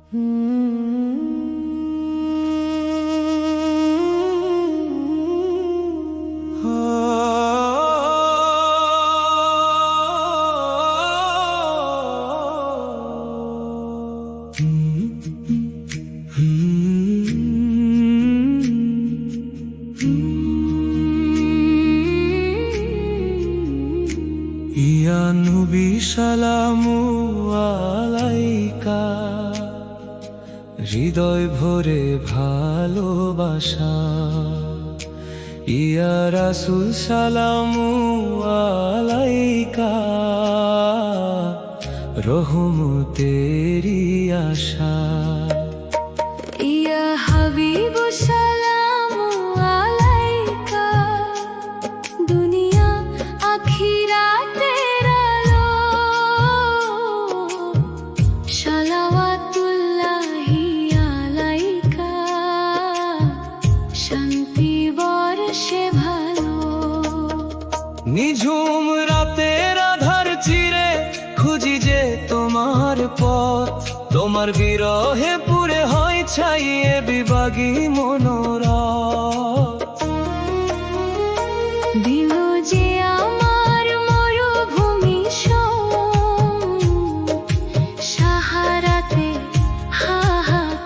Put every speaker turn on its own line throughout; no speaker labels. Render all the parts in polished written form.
ইয়া নবী সালামু আলাইকা, হৃদয় ভরে ভালোবাসা। ইয়া রাসূল সালামু আলাইকা, রহমতেরি আশা।
ইয়া হাবিব সালামু আলাইকা, দুনিয়া আখিরাতের আলো। সালাওয়াতুল্লাহি আলাইকা, শান্তি বর্ষে ভালো।
নিঝুম রাতের আধার চিরে খুঁজি যে তোমার পথ, তোমার বিরহে পুরে হয় ছাইয়ে বিভাগী মনোরথ।
দিল যে আমার মরুভূমি সাহারাতে হাহাকার।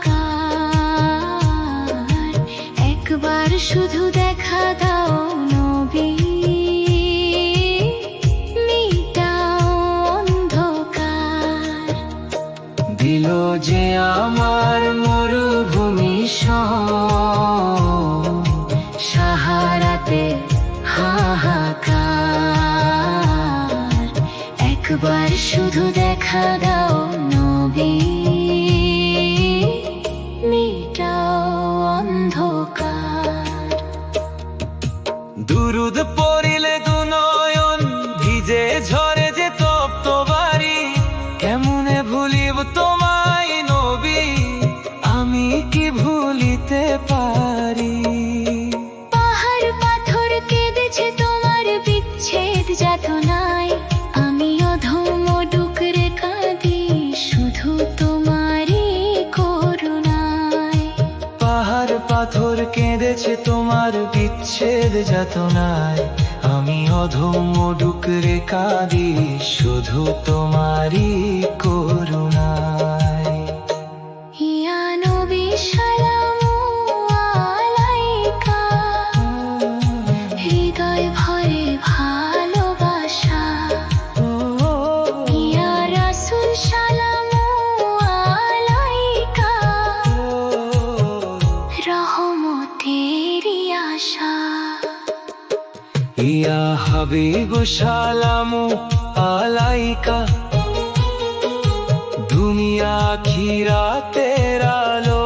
একবার শুধু দেখা দাও নবী, মিটাও অন্ধকার।
দিল যে আমার মরুভূমি
সাহারাতে হাহাকার। একবার শুধু দেখা দাও নবী, মিটাও অন্ধকার।
দুরুদ পড়িলে দু নয়ন ভিজে ঝরে যে তপ্ত বাড়ি। কেমনে ভুলিব তোমায় নবী, আমি কি ভুলিতে পারি।
পাহাড় পাথর কেঁদেছে তোমার বিচ্ছেদ যাতনায়, আমি অধম ডুকরে কাঁদি শুধু তোমারই করুণায়।
পাহাড় পাথর কেঁদেছে তোমার বিচ্ছেদ যাতনায়, আমি অধম ডুকরে কাঁদি শুধু তোমারই করুণায়।
ইয়া নবী সালামু আলাইকা, হৃদয় ভরে ভালোবাসা। ইয়া রাসূল সালামু আলাইকা, রহমতেরি আশা।
ইয়া হাবিব সালামু আলাইকা, দুনিয়া আখিরাতের আলো।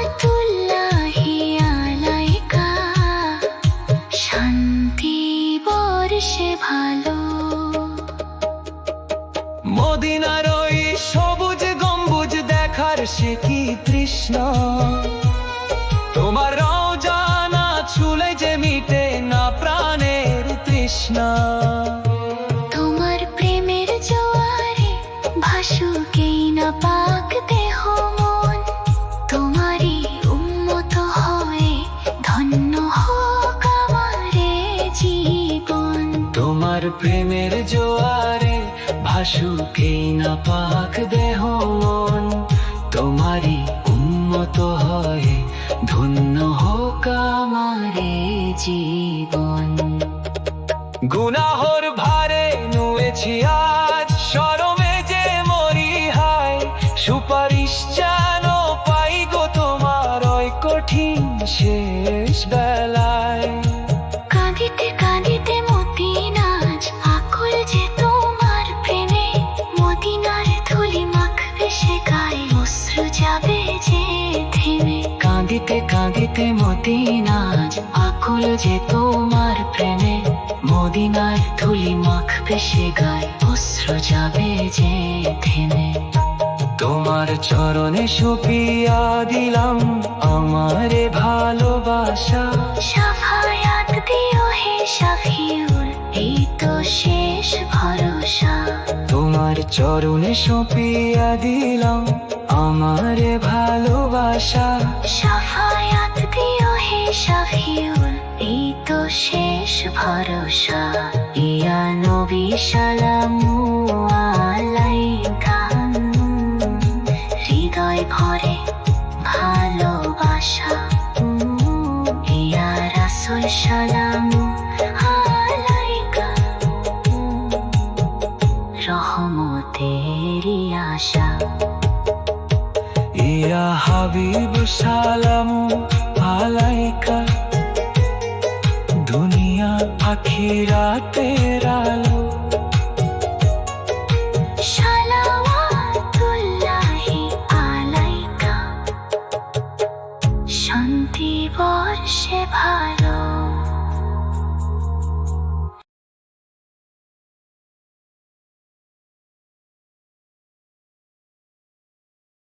সালাওয়াতুল্লাহি আলাইকা, শান্তি বর্ষে ভালো।
মদিনার ওই সবুজ গম্বুজ দেখার সে কি তৃষ্ণা। তোমার রওজা না ছুলে যে মিটে না প্রাণের তৃষ্ণা।
তোমার প্রেমের জোয়ারে ভাসুকেই না পাক দেহ মন। তোমারই উম্মত হয়ে ধন্য হোক আমারে জীবন।
তোমার প্রেমের জোয়ারে ভাসুকেই না পাক দেহ মন। তোমারই উম্মত হয়ে ধন্য হোক আমারে জীবন। গুনাহর ভারে নুয়েছি আজ, শরমে যে মরি হায়। সুপারিশ যেন পাই গো তোমার ওই কঠিন শেষ বেলায়।
কাঁদিতে কাঁদিতে মদিনাজ আকুল যে তোমার প্রেমে। মদিনার ধুলি মাখবে সে গায়ে, অশ্রু যাবে যে থেমে।
কাঁদিতে কাঁদিতে মদিনাজ আকুল যে তোমার প্রেমে। মদিনার ধুলি মাখবে সে গায়ে, অশ্রু যাবে যে থেমে। তোমার চরণে সঁপিয়া দিলাম আমারে ভালোবাসা।
শাফায়াত দিও হে শাফিউল, এই তো শেষ ভরসা।
তোমার চরণে সঁপিয়া দিলাম আমারে ভালোবাসা।
সাফায়াত দিও হে শাফিউল, এই তো শেষ ভরসা। ইয়া নবী সালামু আলাইকা, হৃদয় ভরে ভালোবাসা। ইয়া রাসূল সালামু আলাইকা, রহমতেরই আশা।
ইয়া হাবিব সালামু আলাইকা, দুনিয়া আখিরাতের আলো।